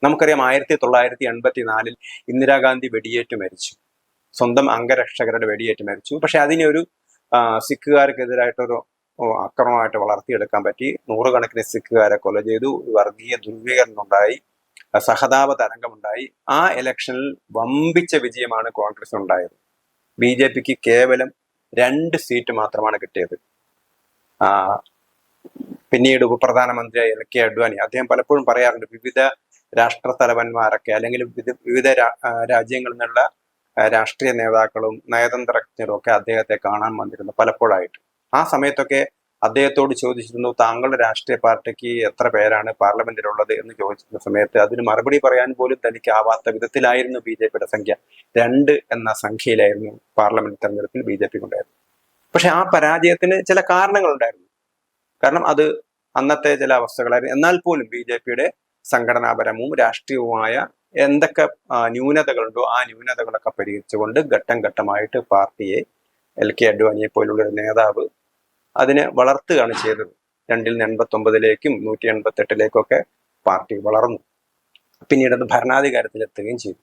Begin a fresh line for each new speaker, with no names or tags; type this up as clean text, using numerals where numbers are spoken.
നമുക്കറിയാം 1984 ഇന്ദിരാഗാന്ധി വെടിയേറ്റ് മരിച്ചു. സ്വന്തം അംഗരക്ഷകരുടെ വെടിയേറ്റ് മരിച്ചു. പക്ഷെ അതിനൊരു സിഖുകാർക്കെതിരായിട്ടൊരു അക്രമമായിട്ട് വളർത്തിയെടുക്കാൻ പറ്റി. നൂറുകണക്കിന് സിഖുകാരെ കൊല ചെയ്തു. വർഗീയ ധ്രുവീകരണം ഉണ്ടായി, സഹതാപ തരംഗമുണ്ടായി. ആ ഇലക്ഷനിൽ വമ്പിച്ച വിജയമാണ് കോൺഗ്രസ് ഉണ്ടായത്. BJPക്ക് കേവലം 2 സീറ്റ് മാത്രമാണ് കിട്ടിയത്. പിന്നീട് ഉപപ്രധാനമന്ത്രിയായ LK അഡ്വാനി, അദ്ദേഹം പലപ്പോഴും പറയാറുണ്ട്, വിവിധ രാഷ്ട്രത്തലവന്മാരൊക്കെ അല്ലെങ്കിൽ വിവിധ രാജ്യങ്ങളിൽ നിന്നുള്ള രാഷ്ട്രീയ നേതാക്കളും നയതന്ത്രജ്ഞരും ഒക്കെ അദ്ദേഹത്തെ കാണാൻ വന്നിരുന്നു പലപ്പോഴായിട്ട്. ആ സമയത്തൊക്കെ അദ്ദേഹത്തോട് ചോദിച്ചിരുന്നു, താങ്കളുടെ രാഷ്ട്രീയ പാർട്ടിക്ക് എത്ര പേരാണ് പാർലമെന്റിലുള്ളത് എന്ന് ചോദിച്ചിരുന്ന സമയത്ത് അതിന് മറുപടി പറയാൻ പോലും തനിക്കാവാത്ത വിധത്തിലായിരുന്നു BJPയുടെ സംഖ്യ. 2 എന്ന സംഖ്യയിലായിരുന്നു പാർലമെന്റ് തെരഞ്ഞെടുപ്പിൽ BJPക്ക് ഉണ്ടായിരുന്നു. പക്ഷെ ആ പരാജയത്തിന് ചില കാരണങ്ങളുണ്ടായിരുന്നു. കാരണം അത് അന്നത്തെ ചില അവസ്ഥകളായിരുന്നു. എന്നാൽ പോലും BJPയുടെ സംഘടനാപരവും രാഷ്ട്രീയവുമായ എന്തൊക്കെ ന്യൂനതകളുണ്ടോ ആ ന്യൂനതകളൊക്കെ പരിഹരിച്ചുകൊണ്ട് ഘട്ടം ഘട്ടമായിട്ട് പാർട്ടിയെ LK അഡ്വാനിയെ പോലുള്ള ഒരു നേതാവ് അതിനെ വളർത്തുകയാണ് ചെയ്തത്. 2ൽ നിന്ന് 89ലേക്കും 188ലേക്കും ഒക്കെ പാർട്ടി വളർന്നു. പിന്നീട് അത് ഭരണാധികാരത്തിലെത്തുകയും ചെയ്തു.